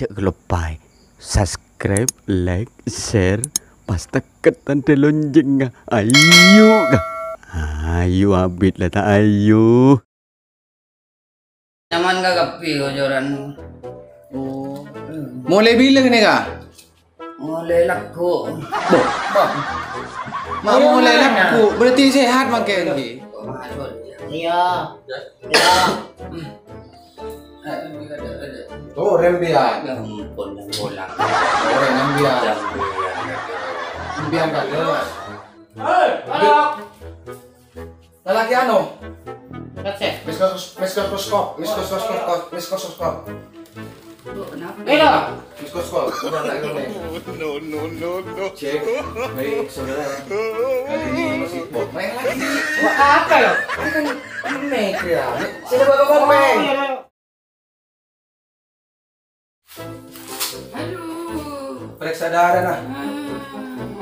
cek kelupai. Subscribe, like, share, pas tekan tanda lonceng. Ayo kah? Ayo abit lah tak ayo. Nyaman gak kapi kojoran. Oh. Mulai bila ni kah? Mulai laku. Mak mulai laku. Berarti sehat makan ni. Iya. Oh, rembian. Ampun yang bolang. Oh, rembian. Rembian kan dia. Hei, anak. Lalaki ano? Kacek. Miskoskop. Kenapa? Miskoskop. No. Cek. Baik, saudara. Kali ini masih bot. Main lagi. Wah, apa lo? Kan make ya. Sini bawa komeng. Aduh. Periksa darah nah.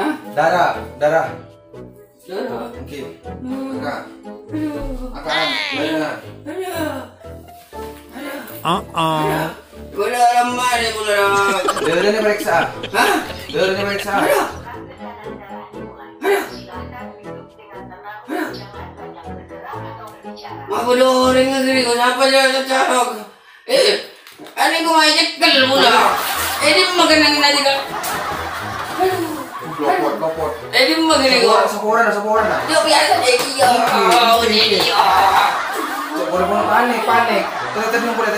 Hah? Darah. Darah. Mungkin. Akan. Mana? Gula ramah ni gula ramah. Darah ni periksa. Hah? Darah ni periksa. Aku doring negeri ko siapa dia cakap. Ano ko may jekel mula. Di magaling na di ka. Lopot. Di magaling ko. Sapuran na. Yo biasa dia. Oh, dia. Boleh panik. Tadi mulai.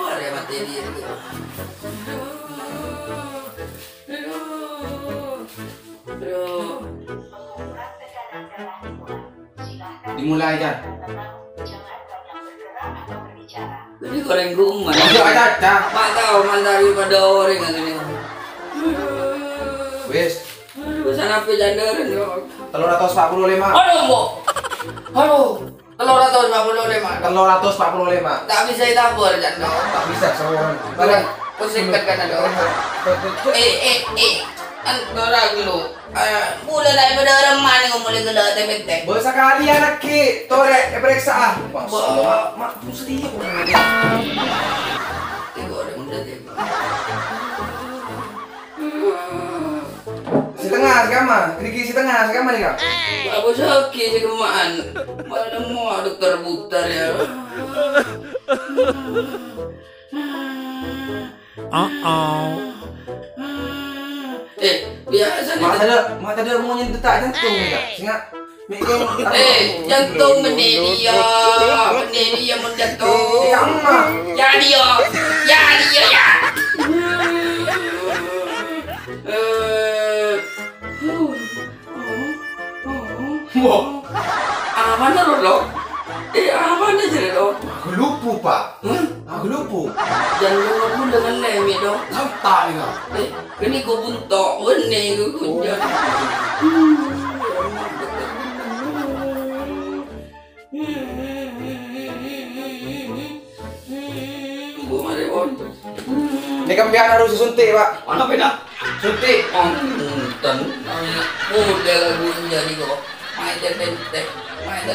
Ada mati dia. Dimulai kan. Jadi goreng rumah. Ada. Mak tahu mal daripada orang yang ini. Wes. Pesan apa jandaran yo. 345. Halo. 345. 345. Tak bisa ditambah janda. Tak bisa sapuran. Barang pusingkan kan ada. Antara gelo. Mula daripada orang mana kau mulai gelak tebet. Sekali anak ki, torek periksa. Mak tu sedih orang dia. Tengok ada muda dia. Si tengah segama ni kak. Apa sakit je kemaan. Mana mau dokter buta ya. Biasa ni. Mak tadi mau nyentuh tak jantung ni kak. Singa. Jantung benih dia mau jantung. Ya dia. Wah. Apa nak lo? Apa nak jadi lo? Aku lupa pak. Aku lupa. Jangan lupa pun dengan nemi dong. Sampai ni kak. Kini kau buntok, benih kau kunjung. Ni kan biar harus suntik pak. Mana beda? Suntik. Tan. Muda lagu jadi kau. Main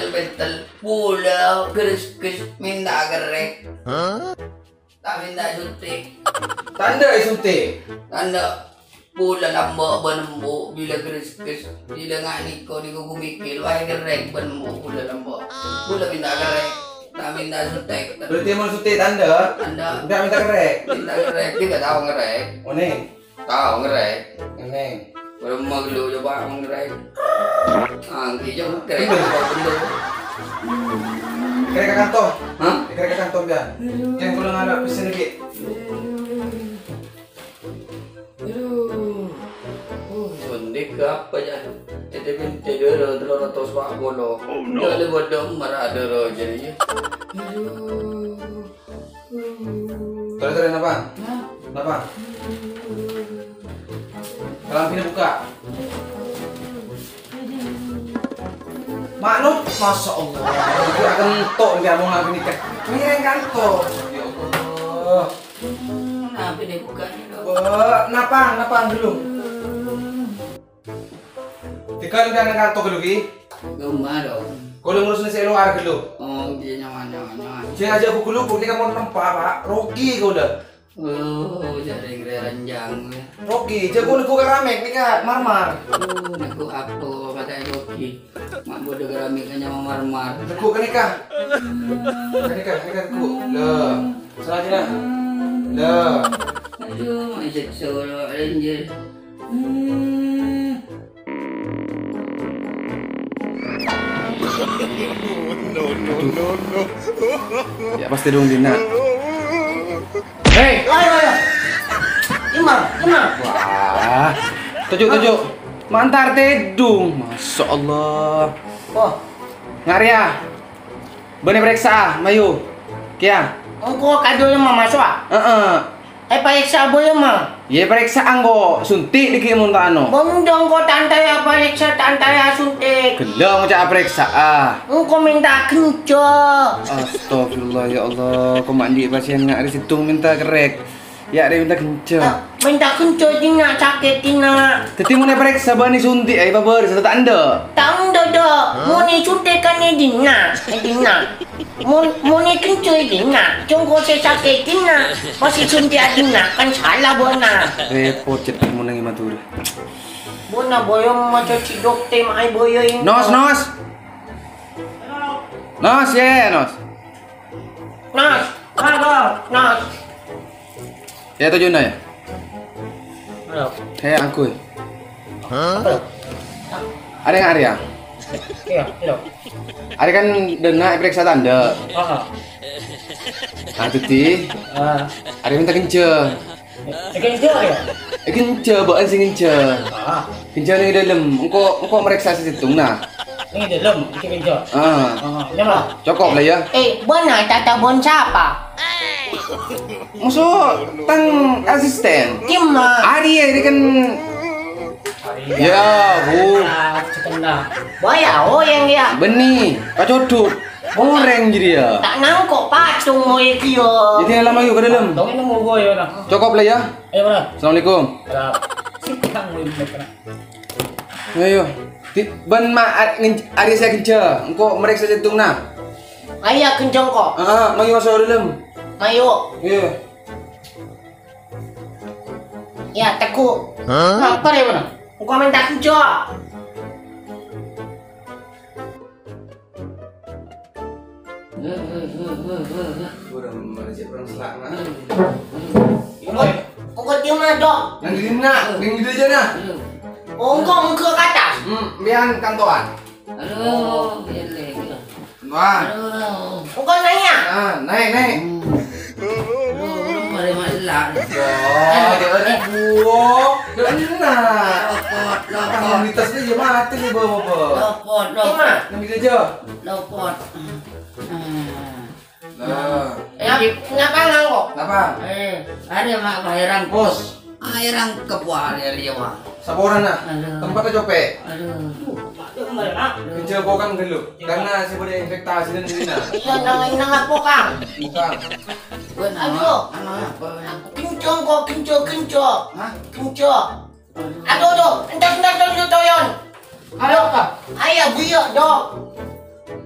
bentel. Pula keris minta gerek. Tak minta suntik. Tanda suntik. Tanda pula lambak benembu bila keris bila ngani kau di kuku mikir wahai gerek benembu pula lambak. Pula minta gerek. Tak minta suntik. Berarti mau suntik tanda. Enggak minta gerek. Minta gerek dia tak tahu gerek. Oh ni. Tahu gerek. Ni. Beremah dulu coba gerek. Angki jauh gerek kau benda. Kerja kantor. Hah? Kerja kantor biar. Yang kurang ada pesen lagi. Aduh. Sundik ke apa je? Jadi binti dia 340. Kalau bodoh marah ada roja ni. Aduh. Tolong apa? Apa? Kalau pindah buka. Maklum, masya Allah. Dia akan tok dia mau ngambil nikah. Miring kantor. Ya Allah. Kenapa dia buka ni? Napang dulu. Ikaw lang ang kanto ka lugi? Gumaro. Kalau ngurus na sa luar ka lu. Oh, dia nyaman. Siya aja aku kulu, hindi ka mo nampa pa. Rogi ka udah. Oh, jadi ranjang. Rocky, jago nego keramik nih kak, marmar. Oh, naku apa kata Rocky. Mak bodoh keramik hanya marmar. Nego kan nikah. Nikah nego. Loh, salah tidak? Loh. Aduh, masih solo anjir. Ya pasti dong Dina. Hei, ayo. Imam. Wah, tujuh. Mantar tedung, masya Allah. Oh, ngaria. Bener periksa, mayu. Kia. Engkau kado yang mama soa. Periksa boleh mah. Ye periksa anggo suntik dikit muntah anu. Bondong kau tantai periksa tantai suntik. Gelong cak periksa Engkau minta kencok. Astagfirullah ya Allah. Kau mandi pasien nggak ada situng minta kerek. Ya ada minta kencok. Minta kencok tina sakit tina. Teti mau periksa bani suntik ay babar satu anda. Tahu dodo. Mau ni suntik kan ni dina. Mau ni kencok dina. Jongko saya sakit dina. Masih suntik dina kan salah bona. Repot cet mau nangi matur. Bona boyong macam si dokter mai boyong. Nos. Nos ye nos. Nas. Ya tujuh ya. Halo. Hei aku. Apa? Ada yang Arya? Iya, halo. Ada kan dena periksa tanda. Nah teti. Ada minta kencok. Kencok ya? Kencok, baan sing kencok. Kencok ni dalam. Engkau meriksa situng nah. Ini dalam kencok. Nama. Cukup lah ya. Benar tata bon siapa? Masuk tang asisten. Kima. Arya ini kan. Ya, bu. Boya, yang dia. Beni, kacoduk. Goreng jadi ya. Tak nangkok patung mau dia. Jadi lama yuk ke dalam. Dong ini mau boya lah. Cukup lah ya. Ayo mana? Assalamualaikum. Ayo. Ban ma Arya saya kencang. Engkau mereka saja tung nah. Ayah kencang kok. Mari masuk dalam. Ayo. Iya. Ya, teku. Apa ya mana? Engkau minta kencang. Kurang selama. Engkau tium ada. Yang di nak, yang di aja nah. Engkau ke atas. Biar kantoran. Aduh, gile. Wah. Aduh. Engkau nanya. Naik. Aduh, mari malah. Oh, dia buok. Benar. Lopot. Tangan di tasnya dia mati nih bawa. Lopot. Yang di aja. Lopot. Nah. Kenapa nangkok? Apa? Ada mak bayaran Bos. Airang kepuar ya dia mah. Saboran nah. Aduh. Tempatnya copek. Aduh. Kerja bokan dulu. Karena saya pada infektasi dan ini nah. Iya, nang apa kang? Bukan. Aduh. Apa? Kencang kok, kencang. Hah? Kencang. Aduh, entar toyon. Aduh kak. Ayah biar dok.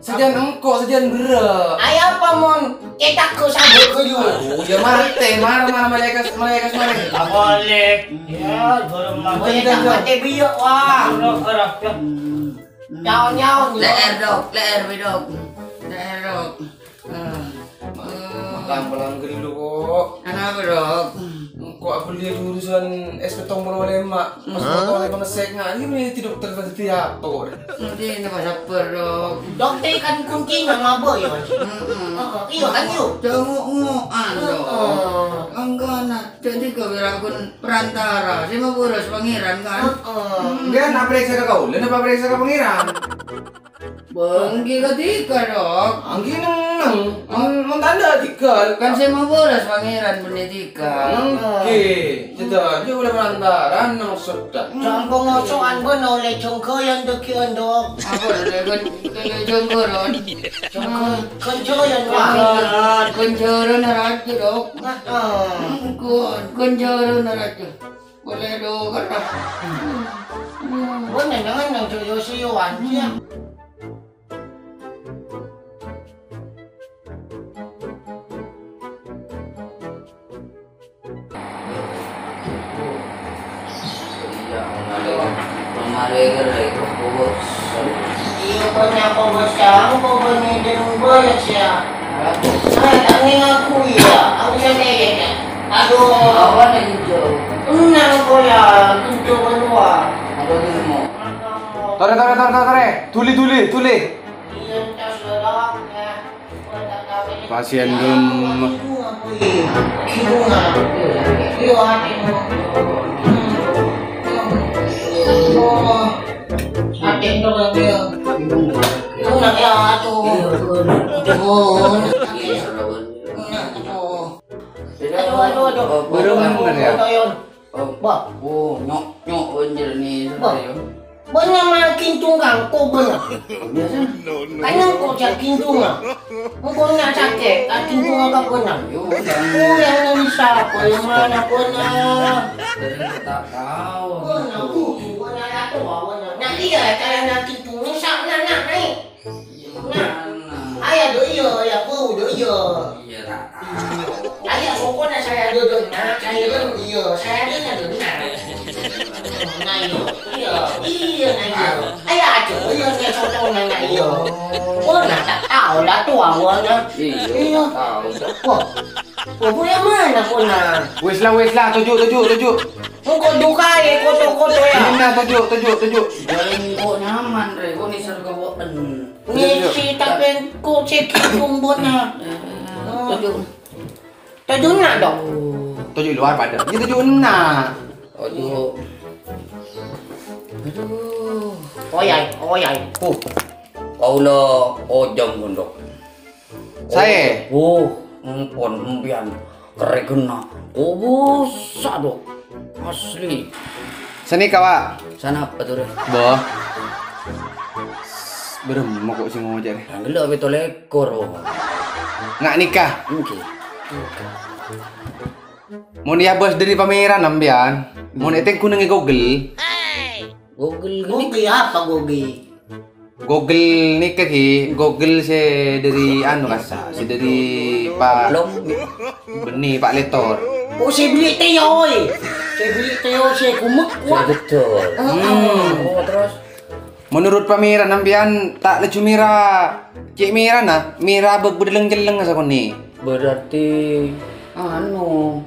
Sejan engkau, sejan berat. Ayah apa mon? Kita ke sabuk ke you. Ya mati, mana malaikat mana? Tak boleh. Ya, boleh tak mati biar wah. Nyaw. Leer dok. Pelan dulu kok. Kenapa dok? Kok aku lihat jurusan SP Tombol Lema. Mas foto oleh pengesek nggak? Ini tidak terpati apa? Nanti ini masa dok. Dokter kan kunci nama boy. Iya kan you. Cenguk-nguan dok. Enggak nak. Jadi kewirakun perantara. Si mau boros pangeran kan? Dia nak periksa ke kau? Dia nak periksa ke pangeran? Bangki ketika dok. Anggi neng, tanda tiga. Kan saya mau boros pangeran pendidikan. Oke, jadi dia udah perantaran nang sudah. Jangan pengocokan benar oleh congkoyan dekian dok. Apa dok? Jongkoron. Kencoyan wah. Kunjoro naratu dok. Kunjoro naratu. Boleh dok kan? Benar jangan yang joyo-joyoan dia. Kemarin gerek bos. Iyo punya apa besar, apa punya dengan bola siya. Angin aku ya, aku sakit ya. Aduh, Awan lagi jauh. unang bola, pintu keluar. Apa ni mo? Tore. Tuli. Iya, tas lelak ya. Pasien dun. Bunga. Iyo hatimu. Hati itu dia. Bunga ya, aduh. Aduh. Aduh. Baru bener ya? Bah, Oh, nyok banjir ni saya. benar makin tunggang kau benar. Biasa. Kanya kau sakit tunggang. Kau nak sakit, sakit tunggang kau benar. Yo, Kau yang ni siapa, yang mana benar? tak tahu. Benar lah tu, benar. Nak dia kalau nak tunggang siapa nak naik? Ayah dia, ayah kau dia. Iya tak tahu. Ayah pokoknya saya duduk nak, saya duduk dia, saya duduk nak. Nayo, iya nayo. Ayah aja, iya saya contoh nayo. Wah, tak tahu lah tu awalnya. Iya, tahu. Wah, boleh mana pun nak. Wes lah, tujuk. Kau duka ya, koto ya. Ini tujuk. Jalan kok nyaman re, kok ni serga boten. Ni si tapi kau cek kumbun nak. Tujuh nak dong. Tujuk luar pada. Ini tujuk nak. Ojo. Aduh. Oyai. Kau lah ojam pondok. Saya. Empon empian kerek kena. Oh busa dok. Asli. Sini kawa. Sana apa tu re? Boh. Berem kok sing ngomong aja. Anggela betul lekor. Nggak nikah. Okey. Mau dia bos dari pameran ambian. Mau neteng kunang Google. Google gini. Gogi apa gogi? Google nikah ki. Google se dari anu kasa. Se dari Pak Belum. Beni Pak Letor. Oh, saya beli teo saya kumek kuat. Betul. Oh terus. Menurut pameran ambian tak lecu mira. Cik mira nah. Mira berdeleng-jeleng asa koni. Berarti anu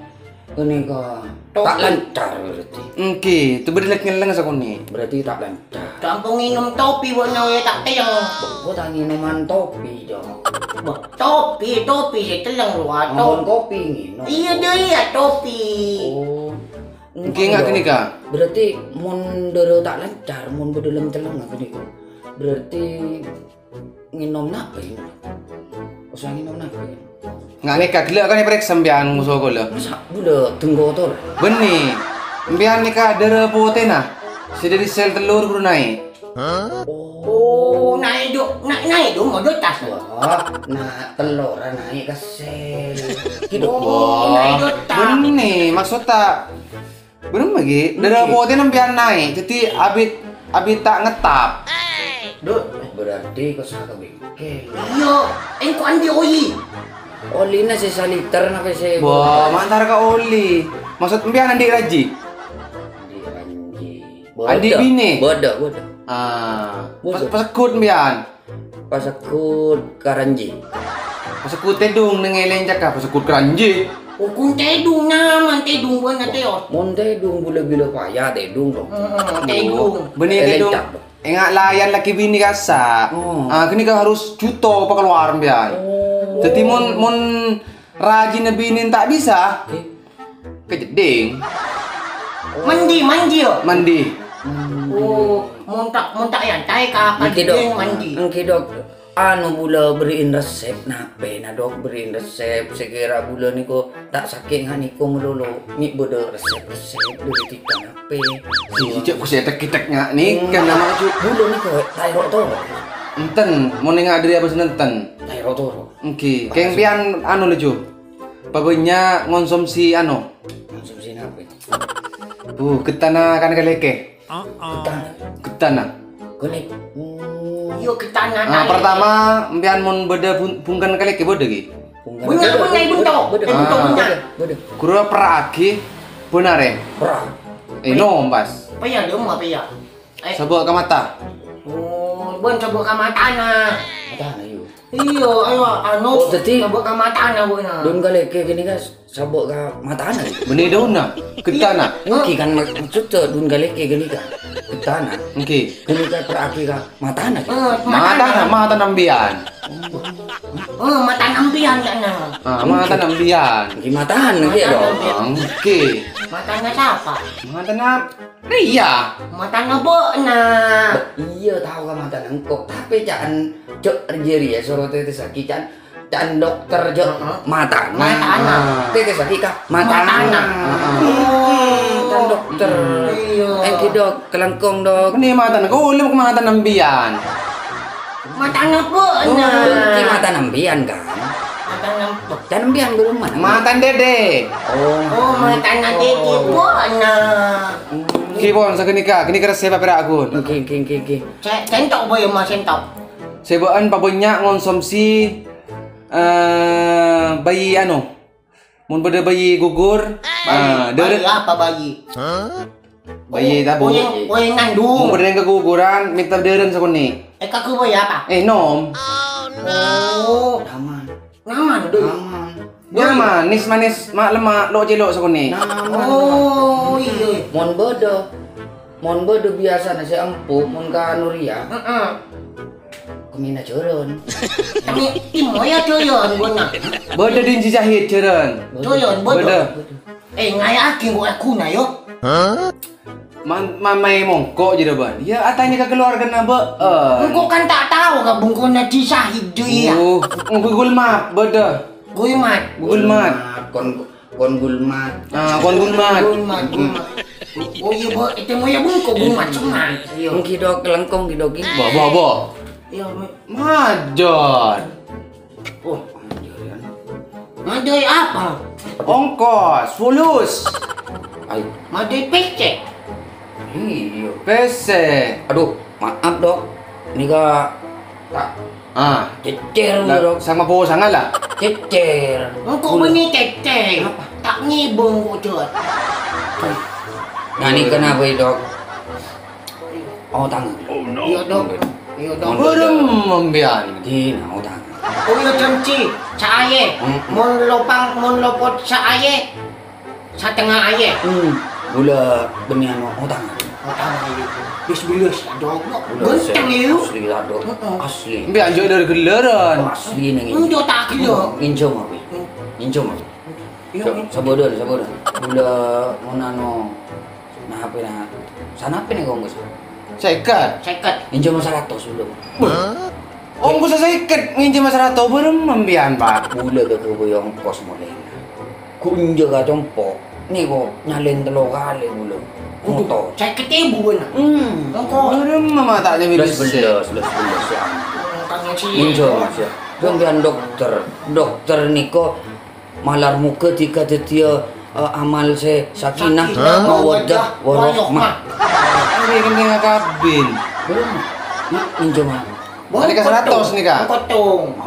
ini ka tak lancar berarti. Oke, tu berdeleng-jeleng asa koni. Berarti tak lancar. Kampung minum topi buat nyawa tak teyang. Kau tak minuman topi jom. Topi saya telang luar Mohon topi. kopi ni. Iya dia topi. Oh. Oke nggak kini kah? Berarti mun dero tak lancar, mun bedeleng celeng apa ni? Berarti nginom napa ini? Usah nginom napa ini? Nggak nikah gila kan periksa ambian musuh kau lah. Masa bula tenggotor. Beni, ambian nikah ada potena. Si dari sel telur baru naik. Oh, naik duk mau duk tas. Wah, nak telur naik ke sel. Oh, naik duk tas. Beni, maksud tak? Bener lagi, dari potena ambian naik. Jadi abit tak ngetap. Duk. Berarti kau sah ke bengkel. Iya, engkau andi oi. Oli na si saliter na kasi. Wah, mantar ka oli. Maksud ambian adik raji. Adik bini? Bodoh. Pasekut ambian. Pasakut karanji. Pasekut tedung nengeleng cakap pasekut keranji. Oh, kun tedung naman tedung buat na teo. Monte dung gula-gula paya tedung dong. Tedung. Benih tedung. Elencak. Enggak layan laki bini kasa. Kini kau harus juto apa keluar ambian. Jadi mun rajin bini tak bisa. Kejeding. Mandi yo. Mandi. Oh, muntak yan. Tayo ka Angki dok. mandi. Angki dok. Anu bula beriin resep nape na dok beriin resep sekira bula ni ko tak sakit nga ni ko melulu ni bodo resep beli tika nape Cicak ku saya tek-teknya nih kan nama cu. bula ni ko tayo toro Enten, mau nengak dari apa senenten. tayo toro Oke, keng pian anu lucu. Pokoknya ngonsumsi anu. konsumsi nape Ketana kan keleke. kita Ketana. kulit Yo kita Pertama, mpian mun beda bungkan keleke beda ki. Bunga bunga bunto. bodo Bunto bunga. bodo Kura peragi benare. pra Nom pas. Payah dia mah payah. Sabuk ke mata. Oh, bon sabuk ka mata na. Mata na yun. Iyo, ayo Oh, anu tadi- sabuk ka mata na bon na. Doon kali kayak gini kan sabuk ka mata na. Benih daun na. Ketana. Mungkin kan maksud tu doon kali kayak gini kan. Kita na. Okey. Gini kan peraki ka mata na. Mata nambian. Mata nambian ka na. Mata nambian. Mungkin matahan na dia dong. Okey. Mata na siapa? Mata na Ria. Mata na bo na. Iya tahu kan mata nangkok. Tapi jangan cok jeri ya suruh itu sakit jangan dokter cok mata Mata Itu sakit kah mata Mata. Jangan dokter. Iya. Dok kelangkong dok. Benih mata na. Kau ulim ke mata nambian. Mata na bo na. Ini mata nambian kan. Mata na bo. Dan nambian belum mana. Mata dede. Oh. Mata na dede bo na. Okey bon, sa kenika resep apa aku. Oke. Sentok bo yung sentok. Sebaan pabanyak konsumsi bayi anu. Mun pada bayi gugur, Bayi apa bayi? bayi tabu. Boy nandu. Mun pada yang keguguran, minta deren sa kuni. Kaku boy apa? Nom. Oh, Aman. naman do. Aman. Nyaman, manis, mak lemak, lo jelok sa kuni. Oh, iya. Mon bodo biasa nasi empuk mon ka Nuria. Kumina curun. Tapi timo ya coyon guna. Beda din si jahit ceren. Coyon bodo. Beda. Ngayakin gua aku na yo. Mamai mongkok je dah ban. Ya atanya ke keluarga na ba. Engkau kan tak tahu ka bungkun na di sahid jo iya. Gugul map beda. Guimat. Gugul mat. Kon gulmat. Kon gulmat. Guimat. Oh iya bo, itu mo ya bungko gumat cuma. Iya. Mungkin dok kelangkong di dogi. Bo. Iya. Majon. Oh. Madai apa? Ongkos, fulus. Ayo. Madai pecek. Iyo. PC. Aduh, maaf dok. Ini ka tak cecer dok. Sama po sangat lah. Cecer. Engkau beni teteh. Tak ngibung ko jod. Nah ini kenapa dok? Oh tangan. Iya dok. Iya dok. Belum membian. Di nah tangan. Oh iya cemci. Sa aye. Mon lopot sa aye. Sa tengah aye. Gula benih anu tangan. Bismillah dok. Genteng yo. Asli lah dok. Asli. Biar anjuk dari geleran. Asli nih. Unjo tak kilo. Incom apa? Incom apa? Sabodo. Gula monano. Nah apa na? Sana apa nih kau nggak? Saikat. Seket. Incom 100 belum. Ongkos sa saikat nginjem masyarakat belum membian pak. Gula ke boyong kos mulai. Kunja ka compo. Nih kok nyalin telo kali gula. Untuk. Seket ibu na. Engkau. Belum mematanya virus. Belas ya. Tanya si. Incom ya. Kemudian dokter niko malar muka tika tetia amal se sakinah mawaddah warahmah. Ini kan dengan kabin. Belum. Incom. Ada ke 100 nih kak? Potong.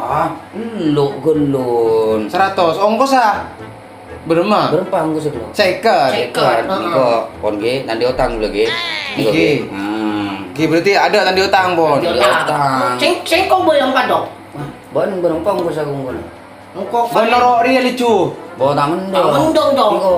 Lo gelon. 100 ongkos ah. Berapa? Berapa anggo sebelum? Saikat. Kan niko kon ge nanti otang lagi. Oke. Oke berarti ada tanda utang bon. Otang. Sing kau boleh empat dok. Ban berapa anggo sa kong kono? Engkau. Bon loro ria lucu. Bawa tangan dong. Mendong dong. Niko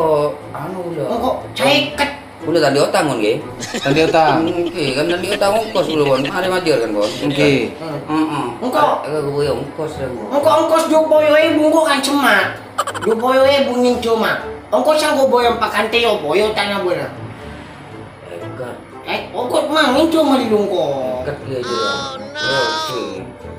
anu udah. Engkau seket. Udah tadi otang kon ge. Tanda utang. Oke, kan tadi otang ongkos dulu kon. Ada majer kan kon. Oke. Heeh. Engkau. Aku gue ongkos dong. Engkau ongkos 20.000 engkau kan cemat. 20.000 nying cuma. Engkau sanggup boyong pakante yo boyo tanah bona. Ekat. Engkau mah nying cuma di lungko. Ekat dia juga. Oke.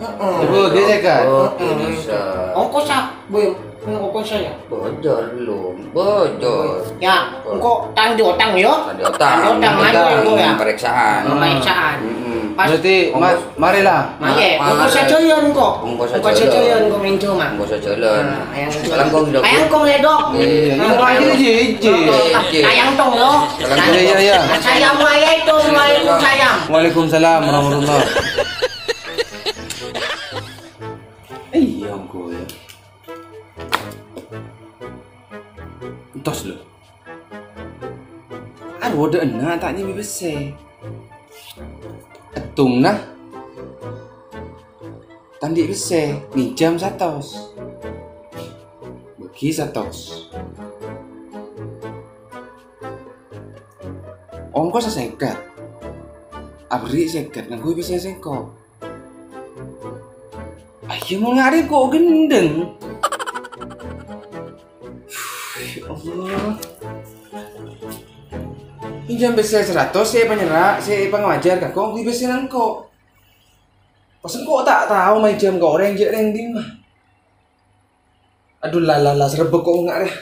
Coba dia saikat. Oke, bisa. Engkau sa boyong. Engkau saya. Bocor belum. Bocor. Ya, engkau tanda utang yo. Tadi otang. Tanda utang maju engkau ya. Pemeriksaan. Pemeriksaan. Pas Berarti marilah. Mage, engkau sa coyon kok. Engkau sa Engkau sa coyon kau main cuma. Engkau sa jalan. Ayang Langkong dok. Ayang kong ledok. Iya, ini lagi je. Ayang tong yo. Ya. Sayang waya itu, sayang. Waalaikumsalam warahmatullahi. Iya engkau ya. Tos lo. bodoh enak tak nyimi bese. Etung nah. Tandi bese, minjam 100. Bagi 100. Ongkos sekat. Abri sekat nang gue bisa sengkok. Ayo mau ngari kok gendeng. Ya Allah. Pinjam besi 100, saya penyerah, saya pengajar kakak, gue besi nangkok. Pas kok tak tahu main jam goreng, jadi yang dimah. Aduh, serebek kok enggak deh.